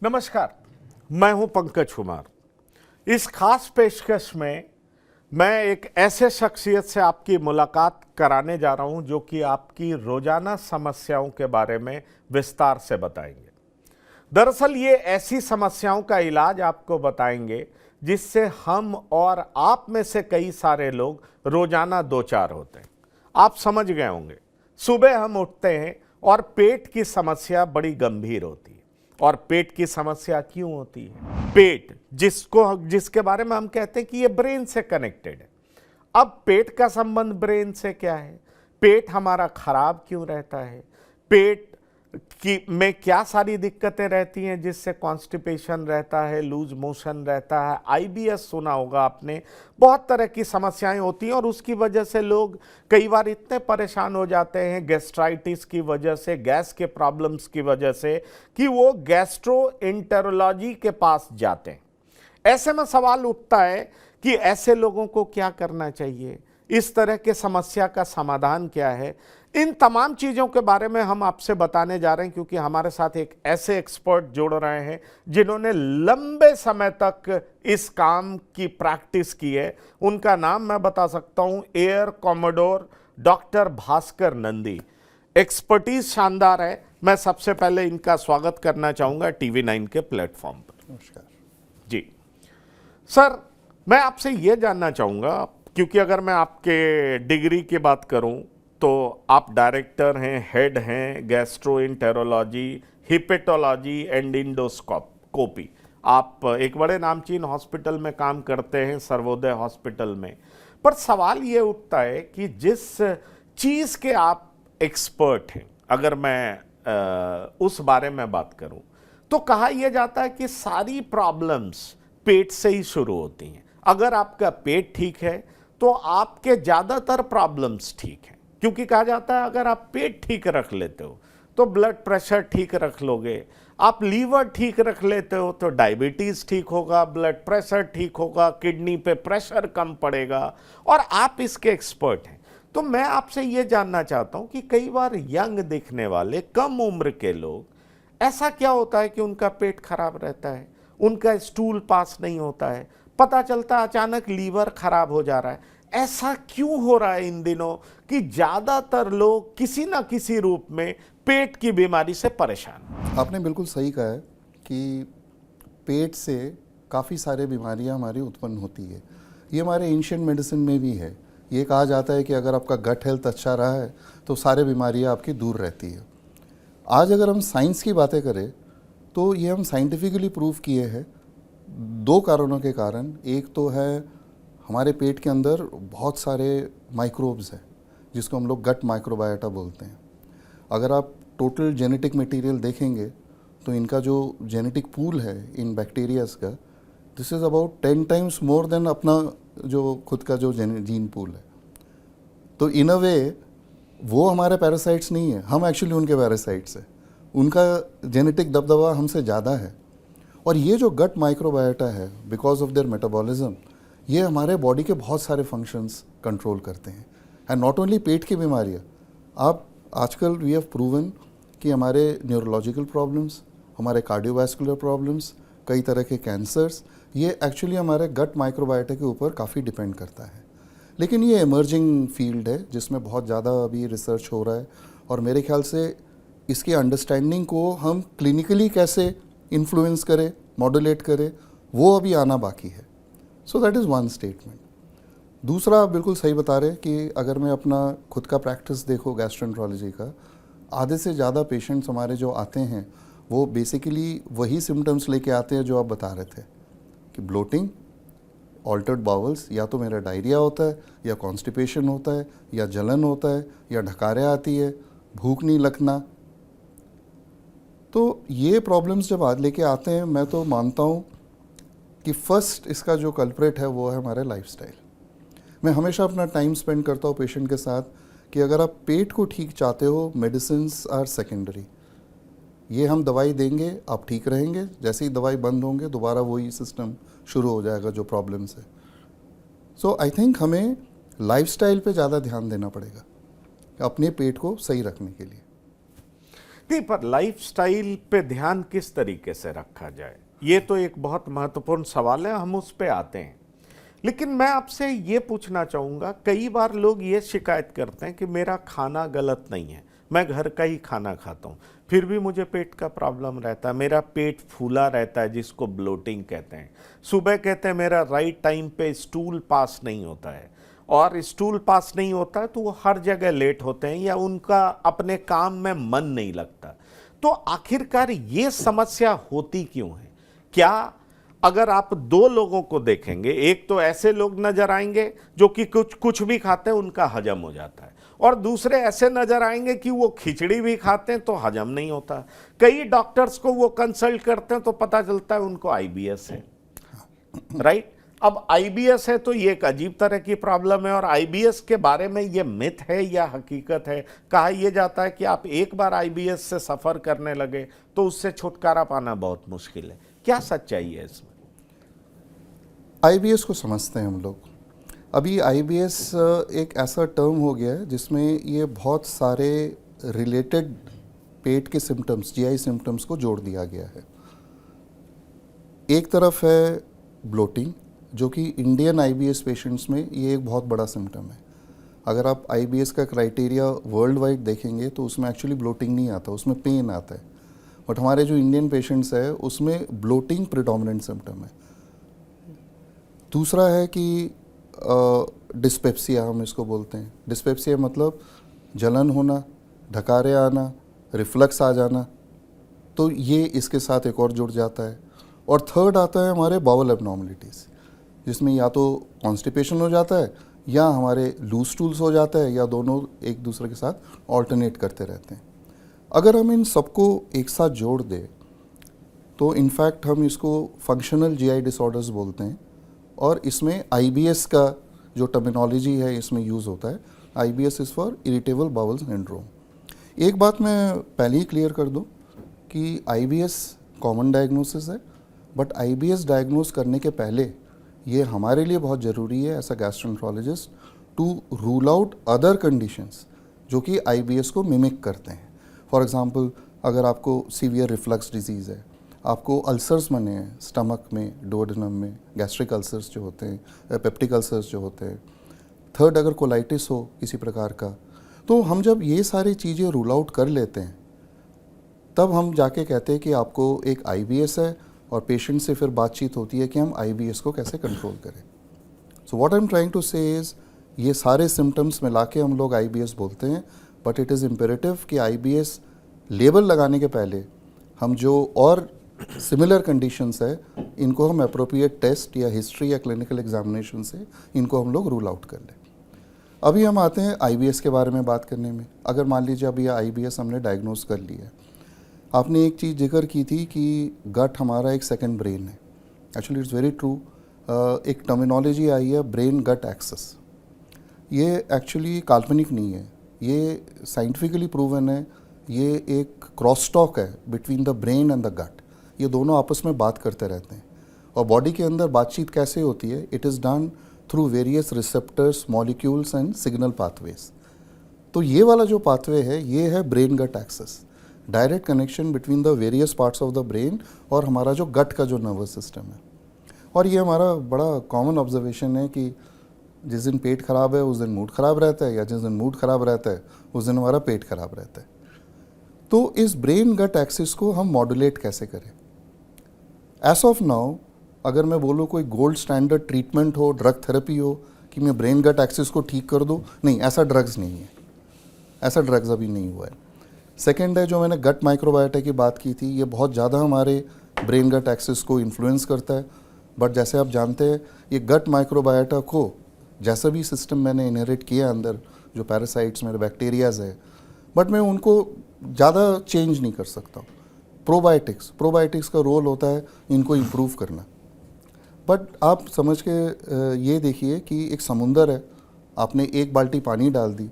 नमस्कार, मैं हूं पंकज कुमार। इस खास पेशकश में मैं एक ऐसे शख्सियत से आपकी मुलाकात कराने जा रहा हूं जो कि आपकी रोजाना समस्याओं के बारे में विस्तार से बताएंगे। दरअसल ये ऐसी समस्याओं का इलाज आपको बताएंगे जिससे हम और आप में से कई सारे लोग रोजाना दो चार होते हैं। आप समझ गए होंगे, सुबह हम उठते हैं और पेट की समस्या बड़ी गंभीर होती है। और पेट की समस्या क्यों होती है? पेट जिसके बारे में हम कहते हैं कि ये ब्रेन से कनेक्टेड है। अब पेट का संबंध ब्रेन से क्या है? पेट हमारा खराब क्यों रहता है? पेट में क्या सारी दिक्कतें रहती हैं जिससे कॉन्स्टिपेशन रहता है, लूज मोशन रहता है, आईबीएस सुना होगा आपने। बहुत तरह की समस्याएं होती हैं और उसकी वजह से लोग कई बार इतने परेशान हो जाते हैं गैस्ट्राइटिस की वजह से, गैस के प्रॉब्लम्स की वजह से, कि वो गैस्ट्रोएंटेरोलॉजी के पास जाते हैं। ऐसे में सवाल उठता है कि ऐसे लोगों को क्या करना चाहिए, इस तरह के समस्या का समाधान क्या है। इन तमाम चीज़ों के बारे में हम आपसे बताने जा रहे हैं क्योंकि हमारे साथ एक ऐसे एक्सपर्ट जुड़ रहे हैं जिन्होंने लंबे समय तक इस काम की प्रैक्टिस की है। उनका नाम मैं बता सकता हूं, air commodore doctor Bhaskar Nandi. Expertise शानदार है। मैं सबसे पहले इनका स्वागत करना चाहूंगा TV9 के प्लेटफॉर्म पर। नमस्कार जी सर, मैं आपसे यह जानना चाहूंगा क्योंकि अगर मैं आपके डिग्री की बात करूं तो आप डायरेक्टर हैं, हेड हैं गैस्ट्रोएंटेरोलॉजी, हिपेटोलॉजी एंड इंडोस्कोपी। आप एक बड़े नामचीन हॉस्पिटल में काम करते हैं, सर्वोदय हॉस्पिटल में। पर सवाल ये उठता है कि जिस चीज़ के आप एक्सपर्ट हैं, अगर मैं उस बारे में बात करूं तो कहा यह जाता है कि सारी प्रॉब्लम्स पेट से ही शुरू होती हैं। अगर आपका पेट ठीक है तो आपके ज़्यादातर प्रॉब्लम्स ठीक हैं, क्योंकि कहा जाता है अगर आप पेट ठीक रख लेते हो तो ब्लड प्रेशर ठीक रख लोगे, आप लीवर ठीक रख लेते हो तो डायबिटीज़ ठीक होगा, ब्लड प्रेशर ठीक होगा, किडनी पे प्रेशर कम पड़ेगा, और आप इसके एक्सपर्ट हैं। तो मैं आपसे ये जानना चाहता हूँ कि कई बार यंग दिखने वाले कम उम्र के लोग, ऐसा क्या होता है कि उनका पेट खराब रहता है, उनका स्टूल पास नहीं होता है, पता चलता अचानक लीवर खराब हो जा रहा है। ऐसा क्यों हो रहा है इन दिनों कि ज्यादातर लोग किसी ना किसी रूप में पेट की बीमारी से परेशान? आपने बिल्कुल सही कहा है कि पेट से काफ़ी सारे बीमारियां हमारी उत्पन्न होती है। ये हमारे एंशिएंट मेडिसिन में भी है। ये कहा जाता है कि अगर आपका गट हेल्थ अच्छा रहा है तो सारे बीमारियां आपकी दूर रहती है। आज अगर हम साइंस की बातें करें तो ये हम साइंटिफिकली प्रूव किए हैं दो कारणों के कारण। एक तो है हमारे पेट के अंदर बहुत सारे माइक्रोब्स हैं जिसको हम लोग गट माइक्रोबायोटा बोलते हैं। अगर आप टोटल जेनेटिक मटेरियल देखेंगे तो इनका जो जेनेटिक पूल है इन बैक्टीरियाज का, this is about 10 times more than अपना जो खुद का जो जीन पूल है। तो इन अ वे वो हमारे पैरासाइट्स नहीं है, हम एक्चुअली उनके पैरासाइट्स हैं। उनका जेनेटिक दबदबा हमसे ज़्यादा है। और ये जो गट माइक्रोबायोटा है, बिकॉज ऑफ देयर मेटाबॉलिज्म, ये हमारे बॉडी के बहुत सारे फंक्शंस कंट्रोल करते हैं। एंड नॉट ओनली पेट की बीमारियाँ, आप आजकल वी हैव प्रूवन कि हमारे न्यूरोलॉजिकल प्रॉब्लम्स, हमारे कार्डियोवैस्कुलर प्रॉब्लम्स, कई तरह के कैंसर्स, ये एक्चुअली हमारे गट माइक्रोबायोटा के ऊपर काफ़ी डिपेंड करता है। लेकिन ये इमर्जिंग फील्ड है जिसमें बहुत ज़्यादा अभी रिसर्च हो रहा है, और मेरे ख्याल से इसकी अंडरस्टैंडिंग को हम क्लिनिकली कैसे इन्फ्लुएंस करें, मॉड्यूलेट करें, वो अभी आना बाकी है। So that is one statement. दूसरा, आप बिल्कुल सही बता रहे कि अगर मैं अपना खुद का प्रैक्टिस देखो गैस्ट्रोएंटेरोलॉजी का, आधे से ज़्यादा पेशेंट्स हमारे जो आते हैं वो बेसिकली वही सिम्टम्स लेके आते हैं जो आप बता रहे थे कि ब्लोटिंग, ऑल्टर्ड बाउल्स, या तो मेरा डायरिया होता है, या कॉन्स्टिपेशन होता है, या जलन होता है, या ढकारें आती है, भूख नहीं लगना। तो ये प्रॉब्लम्स जब आज लेके आते हैं, मैं तो मानता हूँ कि फर्स्ट इसका जो कल्प्रेट है वो है हमारे लाइफस्टाइल। मैं हमेशा अपना टाइम स्पेंड करता हूँ पेशेंट के साथ कि अगर आप पेट को ठीक चाहते हो, मेडिसिन्स आर सेकेंडरी। ये हम दवाई देंगे, आप ठीक रहेंगे, जैसे ही दवाई बंद होंगे दोबारा वही सिस्टम शुरू हो जाएगा जो प्रॉब्लम्स है। सो आई थिंक हमें लाइफस्टाइल पे ज़्यादा ध्यान देना पड़ेगा अपने पेट को सही रखने के लिए। व्यक्ति पर, लाइफस्टाइल पे ध्यान किस तरीके से रखा जाए, ये तो एक बहुत महत्वपूर्ण सवाल है, हम उस पे आते हैं। लेकिन मैं आपसे ये पूछना चाहूँगा, कई बार लोग ये शिकायत करते हैं कि मेरा खाना गलत नहीं है, मैं घर का ही खाना खाता हूँ, फिर भी मुझे पेट का प्रॉब्लम रहता है, मेरा पेट फूला रहता है जिसको ब्लोटिंग कहते हैं। सुबह कहते हैं मेरा राइट टाइम पे स्टूल पास नहीं होता है, और स्टूल पास नहीं होता है तो वो हर जगह लेट होते हैं या उनका अपने काम में मन नहीं लगता। तो आखिरकार ये समस्या होती क्यों है? क्या अगर आप दो लोगों को देखेंगे, एक तो ऐसे लोग नजर आएंगे जो कि कुछ भी खाते हैं उनका हजम हो जाता है, और दूसरे ऐसे नजर आएंगे कि वो खिचड़ी भी खाते हैं तो हजम नहीं होता। कई डॉक्टर्स को वो कंसल्ट करते हैं तो पता चलता है उनको आईबीएस है, राइट? अब आईबीएस है तो ये एक अजीब तरह की प्रॉब्लम है, और आईबीएस के बारे में ये मिथ है या हकीकत है? कहा यह जाता है कि आप एक बार आईबीएस से सफर करने लगे तो उससे छुटकारा पाना बहुत मुश्किल है। क्या सच्चाई है इसमें? आईबीएस को समझते हैं हम लोग। अभी आईबीएस एक ऐसा टर्म हो गया है जिसमें ये बहुत सारे रिलेटेड पेट के सिम्टम्स, जीआई सिम्टम्स को जोड़ दिया गया है। एक तरफ है ब्लोटिंग, जो कि इंडियन आईबीएस पेशेंट्स में ये एक बहुत बड़ा सिम्टम है। अगर आप आईबीएस का क्राइटेरिया वर्ल्ड वाइड देखेंगे तो उसमें एक्चुअली ब्लोटिंग नहीं आता, उसमें पेन आता है। बट हमारे जो इंडियन पेशेंट्स है उसमें ब्लोटिंग प्रिडोमिनेंट सिम्टम है। दूसरा है कि डिस्पेप्सिया, हम इसको बोलते हैं। डिस्पेप्सिया मतलब जलन होना, ढकारे आना, रिफ्लक्स आ जाना, तो ये इसके साथ एक और जुड़ जाता है। और थर्ड आता है हमारे बाउल एबनॉर्मलिटीज़, जिसमें या तो कॉन्स्टिपेशन हो जाता है या हमारे लूज स्टूल्स हो जाता है, या दोनों एक दूसरे के साथ ऑल्टरनेट करते रहते हैं। अगर हम इन सबको एक साथ जोड़ दें तो इनफैक्ट हम इसको फंक्शनल जीआई डिसऑर्डर्स बोलते हैं, और इसमें आईबीएस का जो टर्मिनोलॉजी है इसमें यूज़ होता है। IBS is for irritable bowel syndrome. एक बात मैं पहले ही क्लियर कर दूं कि आईबीएस कॉमन डायग्नोसिस है, बट आईबीएस डायग्नोस करने के पहले ये हमारे लिए बहुत ज़रूरी है as a gastroenterologist to rule out other conditions जो कि आईबीएस को मिमिक करते हैं। फॉर एग्जांपल, अगर आपको सीवियर रिफ्लक्स डिजीज़ है, आपको अल्सर्स बने हैं स्टमक में, डोडेनम में, गैस्ट्रिक अल्सर्स जो होते हैं, पेप्टिक अल्सर्स जो होते हैं, थर्ड अगर कोलाइटिस हो किसी प्रकार का, तो हम जब ये सारी चीज़ें रूल आउट कर लेते हैं तब हम जाके कहते हैं कि आपको एक आईबीएस है, और पेशेंट से फिर बातचीत होती है कि हम आईबीएस को कैसे कंट्रोल करें। So what I am trying to say is, ये सारे सिम्टम्स मिला के हम लोग आईबीएस बोलते हैं, बट इट इज़ इम्पेरेटिव कि आईबीएस लेबल लगाने के पहले हम जो और सिमिलर कंडीशंस है इनको हम अप्रोप्रिएट टेस्ट या हिस्ट्री या क्लिनिकल एग्जामिनेशन से इनको हम लोग रूल आउट कर लें। अभी हम आते हैं आईबीएस के बारे में बात करने में। अगर मान लीजिए अभी आईबीएस हमने डायग्नोज कर लिया है, आपने एक चीज़ जिक्र की थी कि गट हमारा एक सेकंड ब्रेन है। Actually it's very true. एक टर्मिनोलॉजी आई है ब्रेन गट एक्सेस। ये एक्चुअली काल्पनिक नहीं है, ये साइंटिफिकली प्रूवन है। ये एक क्रॉस टॉक है between the brain and the gut. ये दोनों आपस में बात करते रहते हैं, और बॉडी के अंदर बातचीत कैसे होती है, it is done through various receptors, molecules and signal pathways. तो ये वाला जो पाथवे है ये है brain gut axis, direct connection between the various parts of the brain और हमारा जो गट का जो नर्वस सिस्टम है। और ये हमारा बड़ा कॉमन ऑब्जर्वेशन है कि जिस दिन पेट खराब है उस दिन मूड खराब रहता है, या जिस दिन मूड खराब रहता है उस दिन हमारा पेट खराब रहता है। तो इस ब्रेन गट एक्सिस को हम मॉड्यूलेट कैसे करें? एज ऑफ नाउ अगर मैं बोलूँ कोई गोल्ड स्टैंडर्ड ट्रीटमेंट हो, ड्रग थेरेपी हो कि मैं ब्रेन गट एक्सिस को ठीक कर दूँ, नहीं, ऐसा ड्रग्स नहीं है, ऐसा ड्रग्स अभी नहीं हुआ है। सेकेंड है, जो मैंने गट माइक्रोबायोटा की बात की थी, ये बहुत ज़्यादा हमारे ब्रेन गट एक्सिस को इन्फ्लुएंस करता है। बट जैसे आप जानते हैं ये गट माइक्रोबायोटा को जैसा भी सिस्टम मैंने इनहेरिट किया अंदर, जो पैरासाइट्स मेरे बैक्टीरियाज है, बट मैं उनको ज़्यादा चेंज नहीं कर सकता। प्रोबायोटिक्स का रोल होता है इनको इम्प्रूव करना। बट आप समझ के ये देखिए कि एक समुंदर है, आपने एक बाल्टी पानी डाल दी,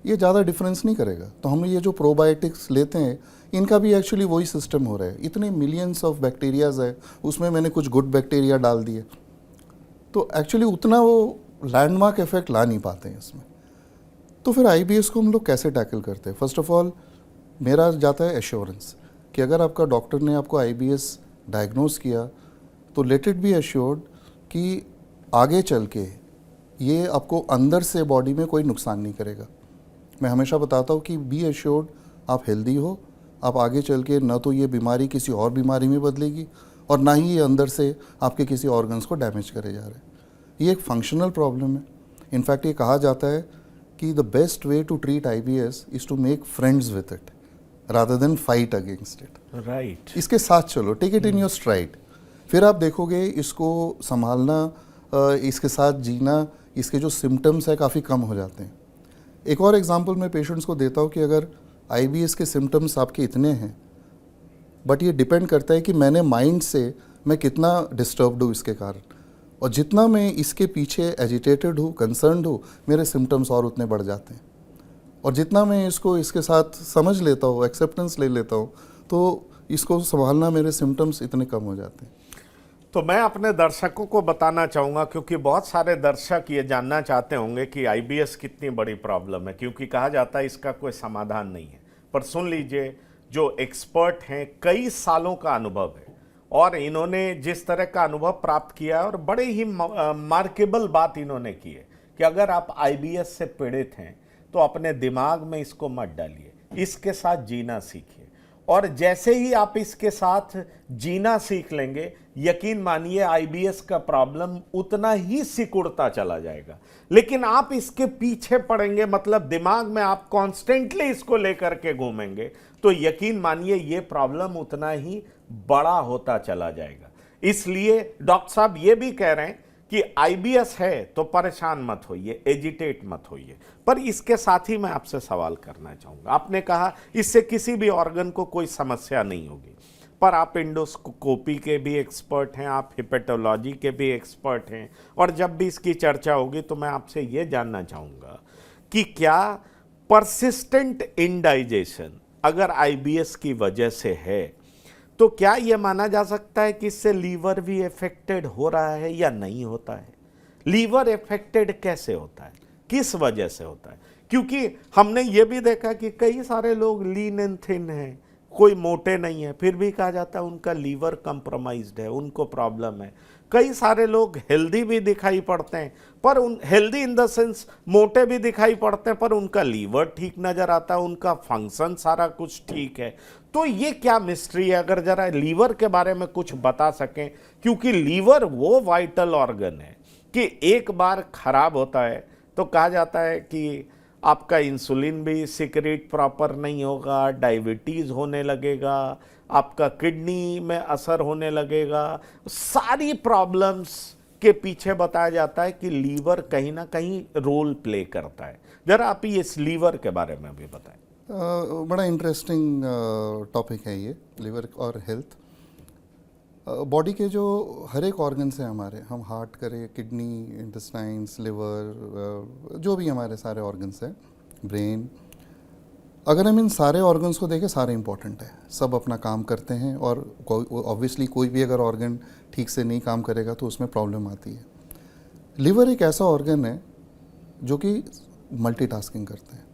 ये ज़्यादा डिफरेंस नहीं करेगा। तो हम ये जो प्रोबायोटिक्स लेते हैं इनका भी एक्चुअली वही सिस्टम हो रहा है। इतने मिलियंस ऑफ बैक्टीरियाज है, उसमें मैंने कुछ गुड बैक्टीरिया डाल दिए, तो एक्चुअली उतना वो लैंडमार्क इफेक्ट ला नहीं पाते हैं इसमें। तो फिर आईबीएस को हम लोग कैसे टैकल करते हैं? फर्स्ट ऑफ ऑल मेरा जाता है एश्योरेंस कि अगर आपका डॉक्टर ने आपको IBS डायग्नोज किया तो लेट इट बी एश्योर्ड कि आगे चल के ये आपको अंदर से बॉडी में कोई नुकसान नहीं करेगा। मैं हमेशा बताता हूँ कि बी एश्योर्ड आप हेल्दी हो, आप आगे चल के ना तो ये बीमारी किसी और बीमारी में बदलेगी और ना ही ये अंदर से आपके किसी ऑर्गन्स को डैमेज करे जा रहे हैं। ये एक फंक्शनल प्रॉब्लम है। इनफैक्ट ये कहा जाता है कि the best way to treat IBS is to make friends with it rather than fight against it. Right. इसके साथ चलो, take it in your stride. फिर आप देखोगे इसको संभालना, इसके साथ जीना, इसके जो सिम्टम्स है काफ़ी कम हो जाते हैं। एक और एग्जांपल मैं पेशेंट्स को देता हूँ कि अगर IBS के सिम्टम्स आपके इतने हैं, बट ये डिपेंड करता है कि मैंने माइंड से मैं कितना डिस्टर्ब्ड हूँ इसके कारण, और जितना मैं इसके पीछे एजिटेटेड हूँ, कंसर्न्ड हूँ, मेरे सिम्टम्स और उतने बढ़ जाते हैं। और जितना मैं इसको इसके साथ समझ लेता हूँ, एक्सेप्टेंस ले लेता हूँ, तो इसको संभालना मेरे सिम्टम्स इतने कम हो जाते हैं। तो मैं अपने दर्शकों को बताना चाहूँगा, क्योंकि बहुत सारे दर्शक ये जानना चाहते होंगे कि IBS कितनी बड़ी प्रॉब्लम है, क्योंकि कहा जाता है इसका कोई समाधान नहीं है। पर सुन लीजिए, जो एक्सपर्ट हैं, कई सालों का अनुभव है और इन्होंने जिस तरह का अनुभव प्राप्त किया है, और बड़े ही मार्केबल बात इन्होंने की है कि अगर आप IBS से पीड़ित हैं तो अपने दिमाग में इसको मत डालिए, इसके साथ जीना सीखिए। और जैसे ही आप इसके साथ जीना सीख लेंगे, यकीन मानिए IBS का प्रॉब्लम उतना ही सिकुड़ता चला जाएगा। लेकिन आप इसके पीछे पड़ेंगे, मतलब दिमाग में आप कॉन्स्टेंटली इसको लेकर के घूमेंगे, तो यकीन मानिए ये प्रॉब्लम उतना ही बड़ा होता चला जाएगा। इसलिए डॉक्टर साहब ये भी कह रहे हैं कि IBS है तो परेशान मत होइए, एजिटेट मत होइए। पर इसके साथ ही मैं आपसे सवाल करना चाहूँगा, आपने कहा इससे किसी भी ऑर्गन को कोई समस्या नहीं होगी, पर आप एंडोस्कोपी के भी एक्सपर्ट हैं, आप हिपेटोलॉजी के भी एक्सपर्ट हैं, और जब भी इसकी चर्चा होगी तो मैं आपसे ये जानना चाहूँगा कि क्या परसिस्टेंट इंडाइजेशन अगर IBS की वजह से है, तो क्या यह माना जा सकता है कि इससे लीवर भी इफेक्टेड हो रहा है या नहीं होता है? लीवर इफेक्टेड कैसे होता है, किस वजह से होता है? क्योंकि हमने ये भी देखा कि कई सारे लोग लीन एंड थिन हैं, कोई मोटे नहीं है, फिर भी कहा जाता है उनका लीवर कंप्रोमाइज्ड है, उनको प्रॉब्लम है। कई सारे लोग हेल्दी भी दिखाई पड़ते हैं, पर उन हेल्दी इन द सेंस मोटे भी दिखाई पड़ते हैं, पर उनका लीवर ठीक नजर आता है, उनका फंक्शन सारा कुछ ठीक है। तो ये क्या मिस्ट्री है? अगर जरा लीवर के बारे में कुछ बता सकें, क्योंकि लीवर वो वाइटल ऑर्गन है कि एक बार खराब होता है तो कहा जाता है कि आपका इंसुलिन भी सिक्रेट प्रॉपर नहीं होगा, डायबिटीज़ होने लगेगा, आपका किडनी में असर होने लगेगा। सारी प्रॉब्लम्स के पीछे बताया जाता है कि लीवर कहीं ना कहीं रोल प्ले करता है। जरा आप ये इस लीवर के बारे में भी बताएं। बड़ा इंटरेस्टिंग टॉपिक है ये, लिवर और हेल्थ। बॉडी के जो हर एक ऑर्गन्स हैं हमारे, हम हार्ट करें, किडनी, इंटेस्टाइन्स, लिवर, जो भी हमारे सारे ऑर्गन्स हैं, ब्रेन, अगर हम इन सारे ऑर्गन्स को देखें, सारे इंपॉर्टेंट है, सब अपना काम करते हैं, और ऑब्वियसली कोई भी अगर ऑर्गन ठीक से नहीं काम करेगा तो उसमें प्रॉब्लम आती है। लिवर एक ऐसा ऑर्गन है जो कि मल्टीटास्किंग करते हैं।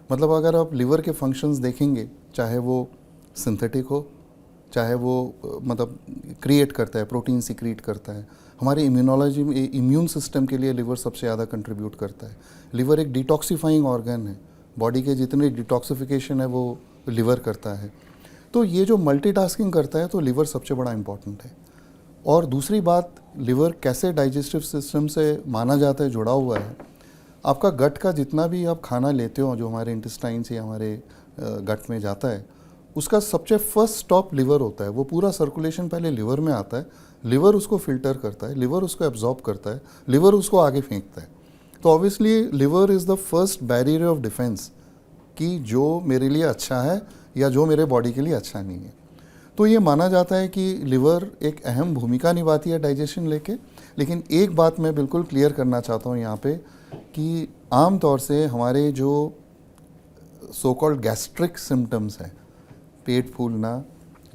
मतलब अगर आप लिवर के फंक्शंस देखेंगे, चाहे वो सिंथेटिक हो, चाहे वो मतलब क्रिएट करता है, प्रोटीन सीक्रेट करता है, हमारे इम्यूनोलॉजी में, इम्यून सिस्टम के लिए लिवर सबसे ज़्यादा कंट्रीब्यूट करता है। लिवर एक डिटॉक्सिफाइंग ऑर्गन है, बॉडी के जितने डिटॉक्सिफिकेशन है वो लिवर करता है। तो ये जो मल्टीटास्किंग करता है, तो लिवर सबसे बड़ा इम्पॉर्टेंट है। और दूसरी बात, लिवर कैसे डाइजेस्टिव सिस्टम से माना जाता है जुड़ा हुआ है, आपका गट का जितना भी आप खाना लेते हो, जो हमारे इंटेस्टाइन से हमारे गट में जाता है, उसका सबसे फर्स्ट स्टॉप लिवर होता है। वो पूरा सर्कुलेशन पहले लिवर में आता है, लिवर उसको फिल्टर करता है, लिवर उसको एब्जॉर्ब करता है, लिवर उसको आगे फेंकता है। तो obviously liver is the first barrier of defence कि जो मेरे लिए अच्छा है या जो मेरे बॉडी के लिए अच्छा नहीं है। तो ये माना जाता है कि लिवर एक अहम भूमिका निभाती है डाइजेशन लेके। लेकिन एक बात मैं बिल्कुल क्लियर करना चाहता हूँ यहाँ पे कि आम तौर से हमारे जो सो कॉल्ड गैस्ट्रिक सिम्टम्स हैं, पेट फूलना,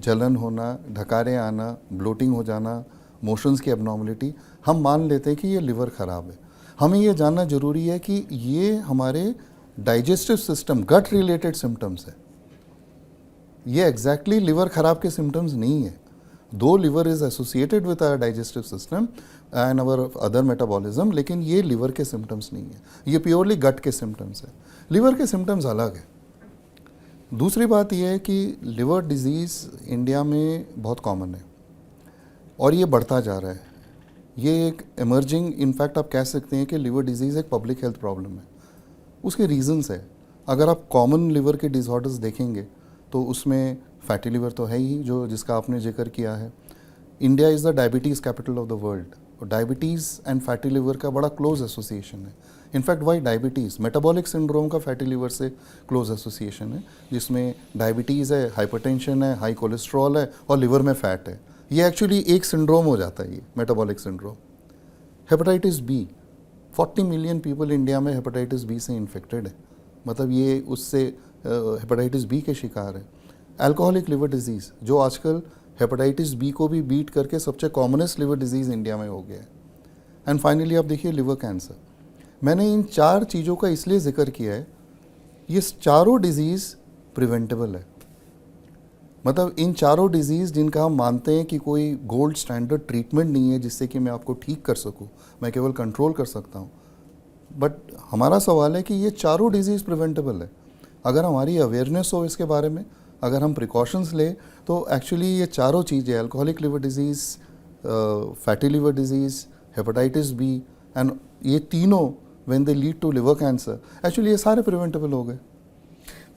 जलन होना, ढकारे आना, ब्लोटिंग हो जाना, मोशंस की एबनॉर्मलिटी, हम मान लेते हैं कि ये लिवर ख़राब है। हमें ये जानना ज़रूरी है कि ये हमारे डाइजेस्टिव सिस्टम, गट रिलेटेड सिम्टम्स है। ये एग्जैक्टली लिवर खराब के सिम्टम्स नहीं है. Though liver is associated with our digestive system and our other metabolism, लेकिन ये लिवर के सिम्टम्स नहीं है, ये प्योरली गट के सिम्टम्स है. लिवर के सिम्टम्स अलग है. दूसरी बात यह है कि लिवर डिजीज़ इंडिया में बहुत कॉमन है और ये बढ़ता जा रहा है. ये एक एमर्जिंग, इनफैक्ट आप कह सकते हैं कि लिवर डिजीज़ एक पब्लिक हेल्थ प्रॉब्लम है. उसके रीजंस है. अगर आप कॉमन लिवर के डिसऑर्डर्स देखेंगे तो उसमें फैटी लिवर तो है ही, जो जिसका आपने जिक्र किया है. India is the diabetes capital of the world. और डायबिटीज़ एंड फैटी लिवर का बड़ा क्लोज एसोसिएशन है. In fact why diabetes, metabolic syndrome का फैटी लिवर से क्लोज एसोसिएशन है, जिसमें डायबिटीज़ है, हाइपरटेंशन है, हाई कोलेस्ट्रॉल है और लिवर में फैट है. ये एक्चुअली एक सिंड्रोम हो जाता है, ये metabolic syndrome. Hepatitis B, 40 million people India में हेपेटाइटिस बी से इन्फेक्टेड है. मतलब ये उससे हेपेटाइटिस बी के शिकार है. अल्कोहलिक लिवर डिजीज़, जो आजकल हेपेटाइटिस बी को भी बीट करके सबसे कॉमनेस्ट लिवर डिजीज़ इंडिया में हो गया है. एंड फाइनली आप देखिए लिवर कैंसर. मैंने इन 4 चीज़ों का इसलिए जिक्र किया है, ये चारों डिजीज़ प्रिवेंटेबल है. मतलब इन चारों डिजीज़ जिनका हम मानते हैं कि कोई गोल्ड स्टैंडर्ड ट्रीटमेंट नहीं है जिससे कि मैं आपको ठीक कर सकूं, मैं केवल कंट्रोल कर सकता हूं. बट हमारा सवाल है कि ये चारों डिजीज़ प्रिवेंटेबल है. अगर हमारी अवेयरनेस हो इसके बारे में, अगर हम प्रिकॉशंस लें, तो एक्चुअली ये चारों चीज़ें, alcoholic liver disease, fatty liver disease, hepatitis B and ये तीनों when they lead to liver cancer, actually ये सारे प्रिवेंटेबल हो गए.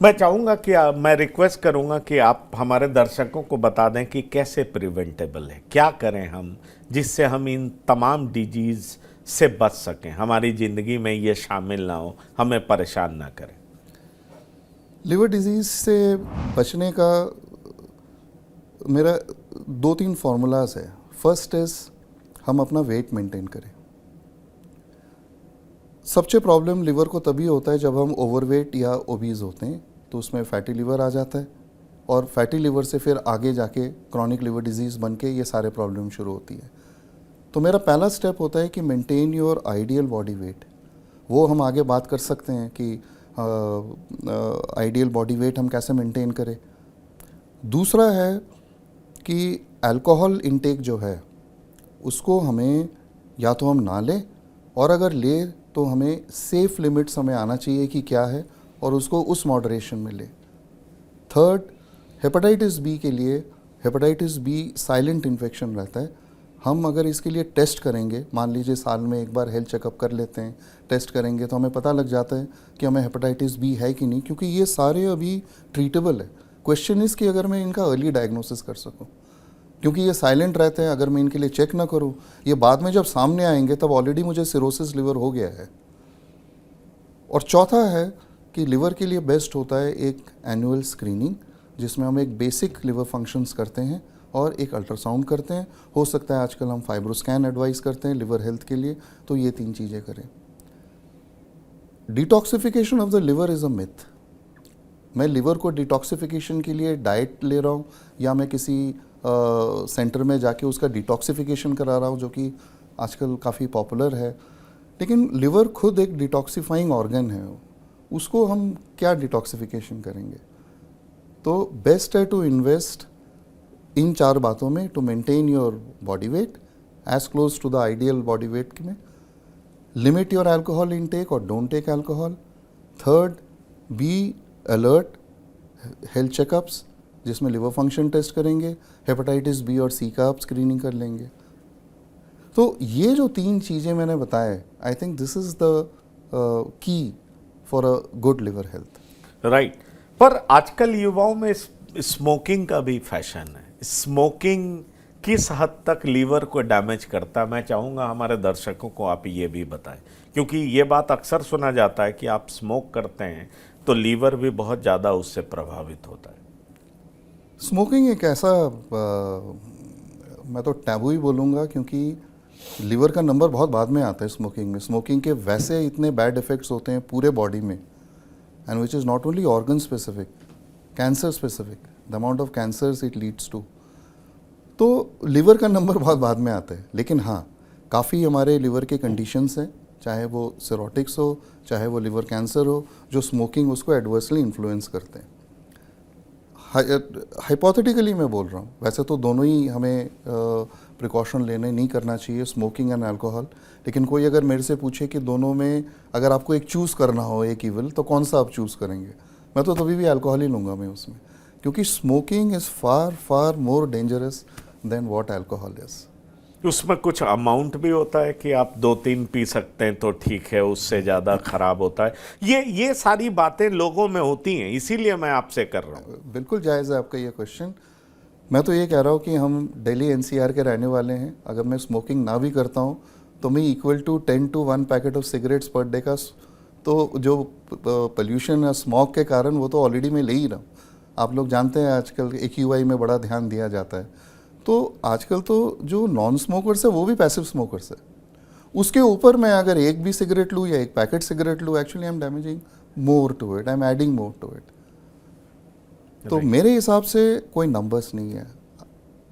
मैं चाहूँगा कि मैं रिक्वेस्ट करूँगा कि आप हमारे दर्शकों को बता दें कि कैसे प्रिवेंटेबल है, क्या करें हम जिससे हम इन तमाम डिजीज़ से बच सकें, हमारी ज़िंदगी में ये शामिल ना हो, हमें परेशान ना करें. लिवर डिजीज़ से बचने का मेरा 2-3 फार्मूलाज है. फर्स्ट इज़ हम अपना वेट मेंटेन करें. सबसे प्रॉब्लम लिवर को तभी होता है जब हम ओवरवेट या ओबीज होते हैं, तो उसमें फैटी लिवर आ जाता है और फैटी लिवर से फिर आगे जाके क्रॉनिक लिवर डिजीज़ बन के ये सारे प्रॉब्लम शुरू होती है. तो मेरा पहला स्टेप होता है कि maintain your ideal body wait. वो हम आगे बात कर सकते हैं कि आइडियल बॉडी वेट हम कैसे मेंटेन करें. दूसरा है कि अल्कोहल इंटेक जो है उसको हमें या तो हम ना लें, और अगर ले तो हमें सेफ लिमिट्स हमें आना चाहिए कि क्या है और उसको उस मॉडरेशन में ले. थर्ड, हेपेटाइटिस बी के लिए, हेपेटाइटिस बी साइलेंट इन्फेक्शन रहता है. हम अगर इसके लिए टेस्ट करेंगे, मान लीजिए साल में एक बार हेल्थ चेकअप कर लेते हैं, टेस्ट करेंगे तो हमें पता लग जाता है कि हमें हेपेटाइटिस बी है कि नहीं, क्योंकि ये सारे अभी ट्रीटेबल है. क्वेश्चन इज़ कि अगर मैं इनका अर्ली डायग्नोसिस कर सकूं, क्योंकि ये साइलेंट रहते हैं. अगर मैं इनके लिए चेक ना करूं, ये बाद में जब सामने आएंगे तब ऑलरेडी मुझे सिरोसिस लिवर हो गया है. और चौथा है कि लिवर के लिए बेस्ट होता है एक एनुअल स्क्रीनिंग, जिसमें हम एक बेसिक लिवर फंक्शंस करते हैं और एक अल्ट्रासाउंड करते हैं. हो सकता है आजकल हम फाइब्रोस्कैन एडवाइस करते हैं लिवर हेल्थ के लिए. तो ये 3 चीज़ें करें. Detoxification of the liver is a myth. मैं लिवर को डिटॉक्सिफिकेशन के लिए डाइट ले रहा हूँ या मैं किसी सेंटर में जाके उसका डिटॉक्सिफिकेशन करा रहा हूँ, जो कि आजकल काफ़ी पॉपुलर है. लेकिन लिवर खुद एक डिटॉक्सिफाइंग ऑर्गन है, उसको हम क्या डिटॉक्सिफिकेशन करेंगे. तो बेस्ट है टू इन्वेस्ट इन 4 बातों में, to maintain your body weight as close to the ideal body weight में. लिमिट योर अल्कोहल इनटेक और don't take alcohol. Third, be alert, health checkups जिसमें लिवर फंक्शन टेस्ट करेंगे, hepatitis B और C का आप screening कर लेंगे. तो ये जो 3 चीज़ें मैंने बताए, I think this is the key for a good liver health. Right. पर आजकल युवाओं में स्मोकिंग का भी फैशन है. स्मोकिंग किस हद तक लीवर को डैमेज करता है, मैं चाहूँगा हमारे दर्शकों को आप ये भी बताएं, क्योंकि ये बात अक्सर सुना जाता है कि आप स्मोक करते हैं तो लीवर भी बहुत ज़्यादा उससे प्रभावित होता है. स्मोकिंग एक ऐसा मैं तो टैबू ही बोलूँगा, क्योंकि लिवर का नंबर बहुत बाद में आता है स्मोकिंग में. स्मोकिंग के वैसे इतने बैड इफ़ेक्ट्स होते हैं पूरे बॉडी में, and which is not only organ specific, cancer specific, the amount of cancers it leads to. तो लिवर का नंबर बहुत बाद में आता है. लेकिन हाँ, काफ़ी हमारे लिवर के कंडीशंस हैं, चाहे वो सिरोटिक्स हो, चाहे वो लिवर कैंसर हो, जो स्मोकिंग उसको एडवर्सली इन्फ्लुएंस करते हैं. हाइपोथेटिकली मैं बोल रहा हूँ, वैसे तो दोनों ही हमें प्रिकॉशन लेने नहीं करना चाहिए, स्मोकिंग एंड अल्कोहल। लेकिन कोई अगर मेरे से पूछे कि दोनों में अगर आपको एक चूज़ करना हो, एक इविल, तो कौन सा आप चूज़ करेंगे, मैं तो तभी भी अल्कोहल ही लूँगा मैं उसमें, क्योंकि smoking is far far more dangerous than what alcohol is. उसमें कुछ अमाउंट भी होता है कि आप 2-3 पी सकते हैं तो ठीक है, उससे ज़्यादा खराब होता है? ये सारी बातें लोगों में होती हैं, इसीलिए मैं आपसे कर रहा हूँ। बिल्कुल जायज़ है आपका ये क्वेश्चन। मैं तो ये कह रहा हूँ कि हम दिल्ली एनसीआर के रहने वाले हैं, अगर मैं स्मोकिंग ना भी करता हूँ तो मैं equal to 10 to 1 packet of cigarettes per day का, तो जो पोल्यूशन या स्मोक के कारण वो तो ऑलरेडी मैं ले ही रहा हूँ। आप लोग जानते हैं आजकल AQI में बड़ा ध्यान दिया जाता है, तो आजकल तो जो नॉन स्मोकर्स है वो भी पैसिव स्मोकर्स है, उसके ऊपर मैं अगर एक भी सिगरेट लूँ या एक पैकेट सिगरेट लूँ, actually I am damaging more to it, I am adding more to it. तो मेरे हिसाब से कोई नंबर्स नहीं है,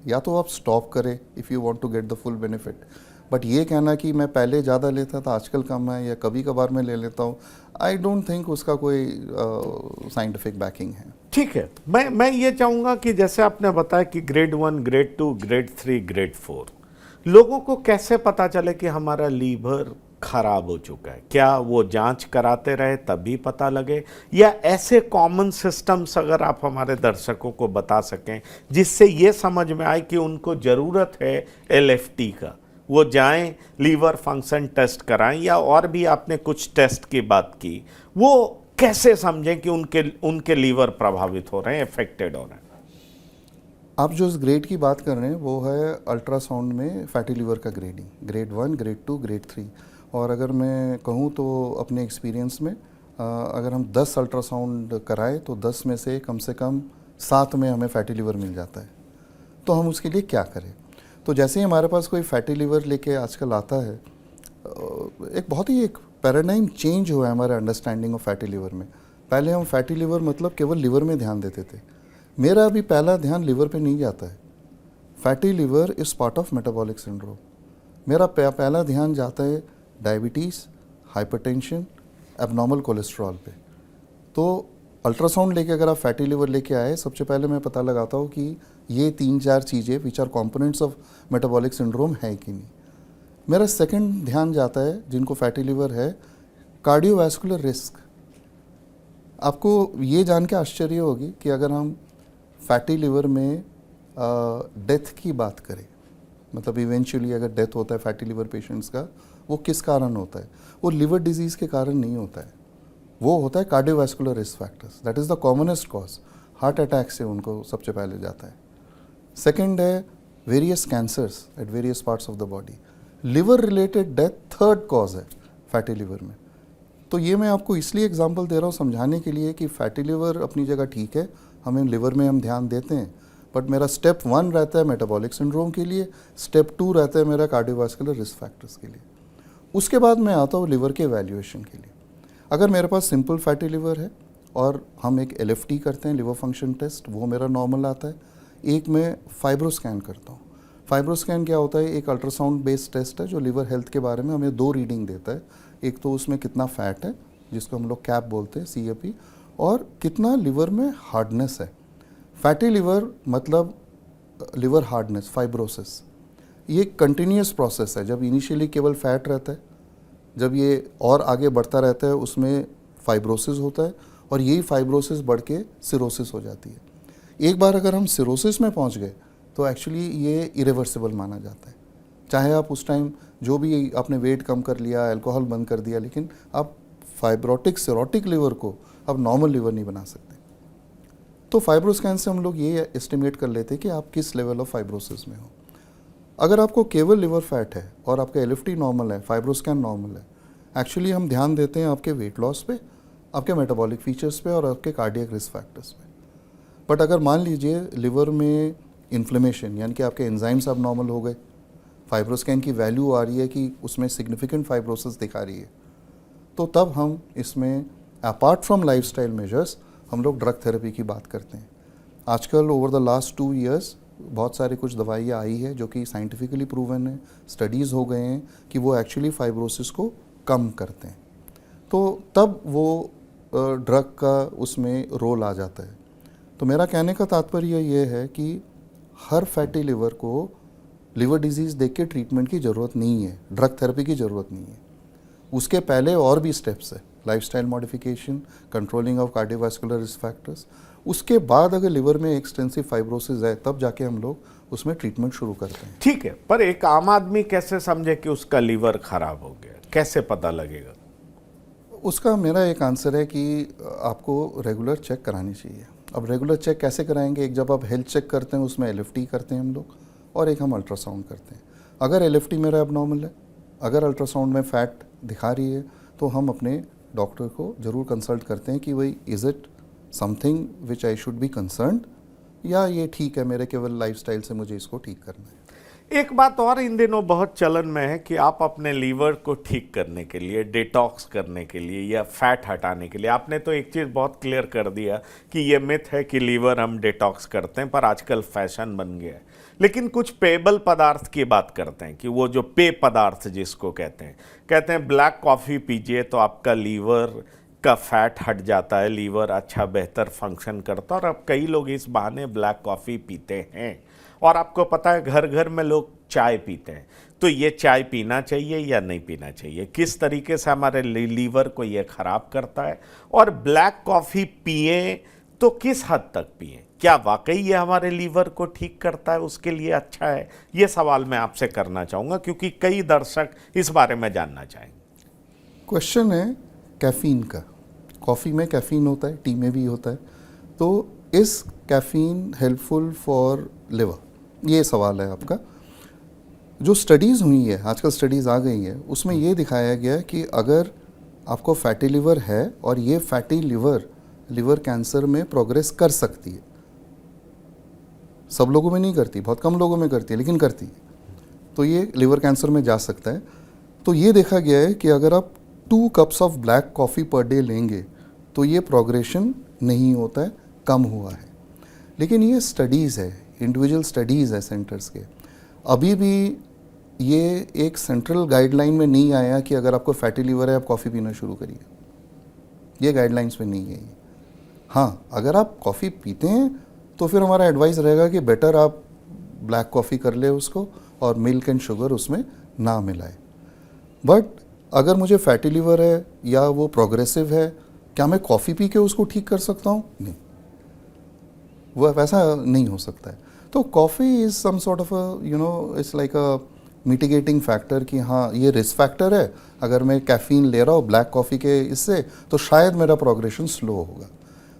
या तो आप स्टॉप करें if you want to get the full benefit, but ये कहना कि मैं पहले ज़्यादा लेता था आजकल कम है या कभी कभार मैं ले लेता हूँ, आई डोंट थिंक उसका कोई साइंटिफिक बैकिंग है। ठीक है, मैं ये चाहूँगा कि जैसे आपने बताया कि ग्रेड 1, ग्रेड 2, ग्रेड 3, ग्रेड 4, लोगों को कैसे पता चले कि हमारा लीवर खराब हो चुका है? क्या वो जांच कराते रहे तभी पता लगे, या ऐसे कॉमन सिस्टम्स अगर आप हमारे दर्शकों को बता सकें जिससे ये समझ में आए कि उनको ज़रूरत है LFT का, वो जाएं लीवर फंक्शन टेस्ट कराएं, या और भी आपने कुछ टेस्ट की बात की, वो कैसे समझें कि उनके लीवर प्रभावित हो रहे हैं, अफेक्टेड हो रहे हैं? आप जो इस ग्रेड की बात कर रहे हैं वो है अल्ट्रासाउंड में फैटी लीवर का ग्रेडिंग, ग्रेड 1, ग्रेड 2, ग्रेड 3। और अगर मैं कहूँ तो अपने एक्सपीरियंस में अगर हम 10 अल्ट्रासाउंड कराएं तो 10 में से कम 7 में हमें फैटी लीवर मिल जाता है। तो हम उसके लिए क्या करें? तो जैसे ही हमारे पास कोई फैटी लीवर लेके आजकल आता है, एक बहुत ही एक पैराडाइम चेंज हुआ है हमारे अंडरस्टैंडिंग ऑफ फैटी लीवर में। पहले हम फैटी लीवर मतलब केवल लीवर में ध्यान देते थे, मेरा अभी पहला ध्यान लीवर पे नहीं जाता है। Fatty liver is part of metabolic syndrome. मेरा पहला ध्यान जाता है डायबिटीज़, हाइपरटेंशन, एबनॉर्मल कोलेस्ट्रॉल पे। तो अल्ट्रासाउंड लेके अगर आप फैटी लीवर लेके आए, सबसे पहले मैं पता लगाता हूँ कि ये 3-4 चीज़ें which are components of metabolic syndrome है कि नहीं। मेरा सेकंड ध्यान जाता है जिनको फैटी लीवर है, कार्डियोवैस्कुलर रिस्क। आपको ये जान के आश्चर्य होगी कि अगर हम फैटी लिवर में डेथ की बात करें, मतलब इवेंचुअली अगर डेथ होता है फैटी लिवर पेशेंट्स का, वो किस कारण होता है? वो लिवर डिजीज़ के कारण नहीं होता है, वो होता है cardiovascular risk factors, that is the commonest cause. Heart attack से उनको सबसे पहले जाता है। सेकेंड है various cancers at various parts of the body. Liver related death third cause है फैटी लिवर में। तो ये मैं आपको इसलिए एग्जांपल दे रहा हूँ समझाने के लिए कि फैटी लिवर अपनी जगह ठीक है, हमें लिवर में हम ध्यान देते हैं, बट मेरा स्टेप 1 रहता है मेटाबॉलिक सिंड्रोम के लिए, स्टेप 2 रहता है मेरा कार्डियोवैस्कुलर रिस्क फैक्टर्स के लिए। उसके बाद मैं आता हूँ लिवर के एवैल्यूएशन के लिए। अगर मेरे पास सिंपल फैटी लिवर है और हम एक LFT करते हैं, लिवर फंक्शन टेस्ट, वो मेरा नॉर्मल आता है। एक मैं फाइब्रोस्कैन करता हूँ। फाइब्रोस्कैन क्या होता है? एक अल्ट्रासाउंड बेस्ड टेस्ट है जो लिवर हेल्थ के बारे में हमें 2 रीडिंग देता है। एक तो उसमें कितना फैट है, जिसको हम लोग कैप बोलते हैं, CAP, और कितना लिवर में हार्डनेस है। फैटी लिवर मतलब लिवर हार्डनेस, फाइब्रोसिस, ये कंटिन्यूस प्रोसेस है। जब इनिशियली केवल फैट रहता है, जब ये और आगे बढ़ता रहता है उसमें फाइब्रोसिस होता है, और यही फाइब्रोसिस बढ़ के सिरोसिस हो जाती है। एक बार अगर हम सिरोसिस में पहुंच गए तो एक्चुअली ये इरिवर्सिबल माना जाता है। चाहे आप उस टाइम जो भी आपने वेट कम कर लिया, अल्कोहल बंद कर दिया, लेकिन आप फाइब्रोटिक सिरोटिक लिवर को अब नॉर्मल लिवर नहीं बना सकते। तो फाइब्रोस्कैन से हम लोग ये एस्टिमेट कर लेते हैं कि आप किस लेवल ऑफ फाइब्रोसिस में हो। अगर आपको केवल लिवर फैट है और आपका LFT नॉर्मल है, फाइब्रोस्कैन नॉर्मल है, एक्चुअली हम ध्यान देते हैं आपके वेट लॉस पे, आपके मेटाबॉलिक फीचर्स पे और आपके कार्डियक रिस्क फैक्टर्स पे। बट अगर मान लीजिए लिवर में इन्फ्लेमेशन, यानी कि आपके एंजाइम्स अब नॉर्मल हो गए, फाइब्रोस्कैन की वैल्यू आ रही है कि उसमें सिग्निफिकेंट फाइब्रोसिस दिखा रही है, तो तब हम इसमें अपार्ट फ्रॉम लाइफस्टाइल मेजर्स हम लोग ड्रग थेरेपी की बात करते हैं। आजकल ओवर द लास्ट 2 years बहुत सारी कुछ दवाइयाँ आई है जो कि साइंटिफिकली प्रूवन है, स्टडीज़ हो गए हैं कि वो एक्चुअली फाइब्रोसिस को कम करते हैं। तो तब वो ड्रग का उसमें रोल आ जाता है। तो मेरा कहने का तात्पर्य ये है कि हर फैटी लिवर को लिवर डिजीज़ देख के ट्रीटमेंट की ज़रूरत नहीं है, ड्रग थेरेपी की ज़रूरत नहीं है। उसके पहले और भी स्टेप्स है, lifestyle modification, controlling of cardiovascular risk factors. उसके बाद अगर लिवर में एक्सटेंसिव फाइब्रोसिस है तब जाके हम लोग उसमें ट्रीटमेंट शुरू करते हैं। ठीक है, पर एक आम आदमी कैसे समझे कि उसका लीवर खराब हो गया, कैसे पता लगेगा? उसका मेरा एक आंसर है कि आपको रेगुलर चेक करानी चाहिए। अब रेगुलर चेक कैसे कराएंगे? एक जब आप हेल्थ चेक करते हैं उसमें LFT करते हैं हम लोग, और एक हम अल्ट्रासाउंड करते हैं। अगर LFT मेरा एबनॉर्मल है, अगर अल्ट्रासाउंड में फैट दिखा रही है, तो हम अपने डॉक्टर को ज़रूर कंसल्ट करते हैं कि भाई is it something which I should be concerned, या ये ठीक है, मेरे केवल लाइफस्टाइल से मुझे इसको ठीक करना है। एक बात और इन दिनों बहुत चलन में है कि आप अपने लीवर को ठीक करने के लिए, डिटॉक्स करने के लिए या फैट हटाने के लिए, आपने तो एक चीज़ बहुत क्लियर कर दिया कि ये मिथ है कि लीवर हम डिटॉक्स करते हैं, पर आजकल फैशन बन गया है। लेकिन कुछ पेयबल पदार्थ की बात करते हैं कि वो जो पेय पदार्थ जिसको कहते हैं ब्लैक कॉफ़ी पीजिए तो आपका लीवर का फैट हट जाता है, लीवर अच्छा बेहतर फंक्शन करता है। और अब कई लोग इस बहाने ब्लैक कॉफ़ी पीते हैं, और आपको पता है घर घर में लोग चाय पीते हैं। तो ये चाय पीना चाहिए या नहीं पीना चाहिए? किस तरीके से हमारे लीवर को ये खराब करता है? और ब्लैक कॉफ़ी पिए तो किस हद तक पिए? क्या वाकई ये हमारे लीवर को ठीक करता है, उसके लिए अच्छा है? ये सवाल मैं आपसे करना चाहूँगा क्योंकि कई दर्शक इस बारे में जानना चाहेंगे। क्वेश्चन है कैफ़ीन का। कॉफ़ी में कैफ़ीन होता है, टी में भी होता है, तो इस कैफ़ीन हेल्पफुल फॉर लिवर, ये सवाल है आपका। जो स्टडीज़ हुई है, आजकल स्टडीज़ आ गई है, उसमें ये दिखाया गया है कि अगर आपको फैटी लिवर है और ये फैटी लिवर कैंसर में प्रोग्रेस कर सकती है, सब लोगों में नहीं करती, बहुत कम लोगों में करती है, लेकिन करती है, तो ये लिवर कैंसर में जा सकता है। तो ये देखा गया है कि अगर आप 2 cups of black coffee per day लेंगे तो ये प्रोग्रेशन नहीं होता है, कम हुआ है। लेकिन ये स्टडीज़ है, इंडिविजुअल स्टडीज़ है सेंटर्स के। अभी भी ये एक सेंट्रल गाइडलाइन में नहीं आया कि अगर आपको फैटी लिवर है आप कॉफ़ी पीना शुरू करिए, ये गाइडलाइंस में नहीं है ये। हाँ, अगर आप कॉफ़ी पीते हैं तो फिर हमारा एडवाइस रहेगा कि बेटर आप ब्लैक कॉफ़ी कर ले उसको, और मिल्क एंड शुगर उसमें ना मिलाए। बट अगर मुझे फैटी लिवर है या वो प्रोग्रेसिव है, क्या मैं कॉफ़ी पी के उसको ठीक कर सकता हूँ? नहीं, वो वैसा नहीं हो सकता है। तो coffee is some sort of it's like a mitigating factor कि हाँ ये रिस्क फैक्टर है, अगर मैं कैफ़ीन ले रहा हूँ ब्लैक कॉफ़ी के इससे तो शायद मेरा प्रोग्रेशन स्लो होगा।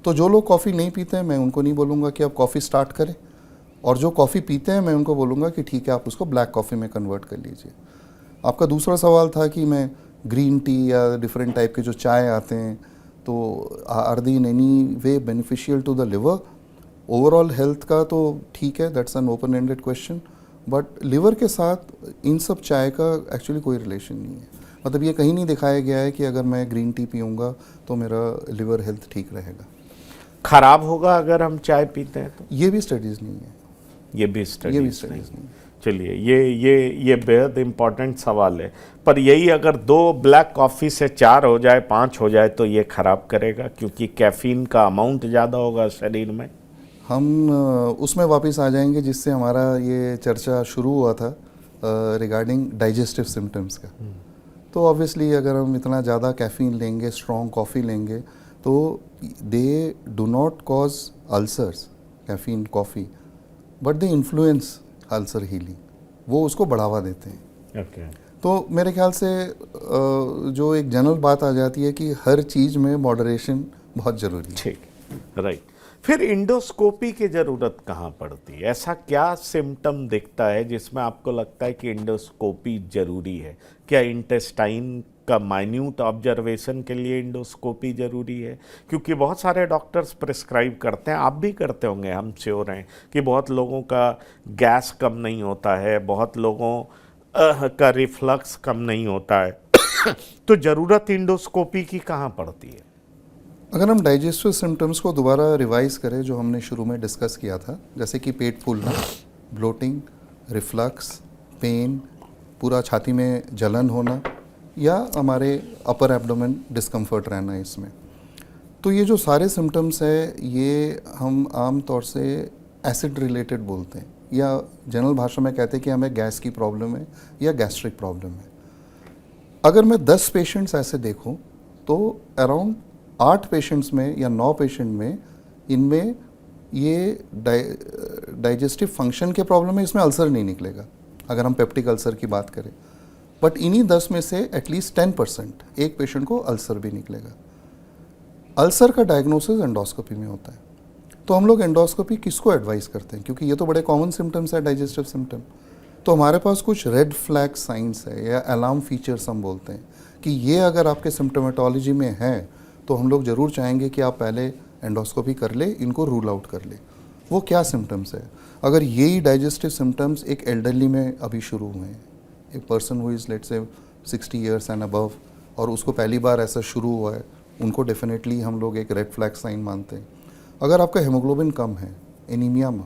तो जो लोग कॉफ़ी नहीं पीते हैं मैं उनको नहीं बोलूँगा कि आप कॉफ़ी स्टार्ट करें, और जो कॉफ़ी पीते हैं मैं उनको बोलूँगा कि ठीक है आप उसको ब्लैक कॉफ़ी में कन्वर्ट कर लीजिए। आपका दूसरा सवाल था कि मैं ग्रीन टी या डिफरेंट टाइप के जो चाय आते हैं तो are they in any way beneficial to the liver? Overall health का तो ठीक है, that's an open ended question, but liver के साथ इन सब चाय का एक्चुअली कोई रिलेशन नहीं है। मतलब ये कहीं नहीं दिखाया गया है कि अगर मैं ग्रीन टी पीऊँगा तो मेरा लिवर हेल्थ ठीक रहेगा। खराब होगा अगर हम चाय पीते हैं तो? ये भी स्टडीज़ नहीं है। ये भी स्टडीज नहीं। नहीं। चलिए, ये बेहद इम्पोर्टेंट सवाल है। पर यही अगर 2 ब्लैक कॉफ़ी से 4 हो जाए, 5 हो जाए तो ये खराब करेगा क्योंकि कैफ़ीन का अमाउंट ज़्यादा होगा शरीर में। हम उसमें वापस आ जाएंगे जिससे हमारा ये चर्चा शुरू हुआ था रिगार्डिंग डाइजेस्टिव सिम्टम्स का। तो ऑब्वियसली अगर हम इतना ज़्यादा कैफ़ीन लेंगे, स्ट्रॉन्ग कॉफ़ी लेंगे, तो they do not cause ulcers, caffeine coffee, but they influence ulcer healing, वो उसको बढ़ावा देते हैं। ओके। तो मेरे ख्याल से जो एक जनरल बात आ जाती है कि हर चीज़ में मॉडरेशन बहुत ज़रूरी है। ठीक, राइट। फिर इंडोस्कोपी की ज़रूरत कहाँ पड़ती है? ऐसा क्या सिम्टम दिखता है जिसमें आपको लगता है कि इंडोस्कोपी ज़रूरी है? क्या इंटेस्टाइन का माइन्यूट ऑब्जर्वेशन के लिए इंडोस्कोपी ज़रूरी है? क्योंकि बहुत सारे डॉक्टर्स प्रिस्क्राइब करते हैं, आप भी करते होंगे, हम श्योर हैं कि बहुत लोगों का गैस कम नहीं होता है, बहुत लोगों का रिफ्लक्स कम नहीं होता है तो ज़रूरत इंडोस्कोपी की कहाँ पड़ती है? अगर हम डाइजेस्टिव सिम्टम्स को दोबारा रिवाइज करें जो हमने शुरू में डिस्कस किया था, जैसे कि पेट फूलना, ब्लोटिंग, रिफ्लक्स, पेन, पूरा छाती में जलन होना, या हमारे अपर एब्डोमेन डिस्कम्फर्ट रहना, इसमें तो ये जो सारे सिम्टम्स है ये हम आम तौर से एसिड रिलेटेड बोलते हैं, या जनरल भाषा में कहते हैं कि हमें गैस की प्रॉब्लम है या गैस्ट्रिक प्रॉब्लम है। अगर मैं 10 पेशेंट्स ऐसे देखूं तो अराउंड 8 पेशेंट्स में या 9 पेशेंट में इनमें ये डाइजेस्टिव फंक्शन के प्रॉब्लम है, इसमें अल्सर नहीं निकलेगा अगर हम पेप्टिक अल्सर की बात करें। बट इन्हीं 10 में से एटलीस्ट 10% एक पेशेंट को अल्सर भी निकलेगा। अल्सर का डायग्नोसिस एंडोस्कोपी में होता है। तो हम लोग एंडोस्कोपी किसको एडवाइस करते हैं, क्योंकि ये तो बड़े कॉमन सिम्टम्स है डाइजेस्टिव सिम्टम। तो हमारे पास कुछ रेड फ्लैग साइंस है या अलार्म फीचर्स हम बोलते हैं कि ये अगर आपके सिम्टोमेटोलॉजी में है तो हम लोग ज़रूर चाहेंगे कि आप पहले एंडोस्कोपी कर ले, इनको रूल आउट कर ले। वो क्या सिम्टम्स है? अगर यही डाइजेस्टिव सिम्टम्स एक एल्डरली में अभी शुरू हुए हैं, एक person who is let's say 60 years and above, और उसको पहली बार ऐसा शुरू हुआ है, उनको डेफिनेटली हम लोग एक रेड फ्लैग साइन मानते हैं। अगर आपका हेमोग्लोबिन कम है, एनीमिया में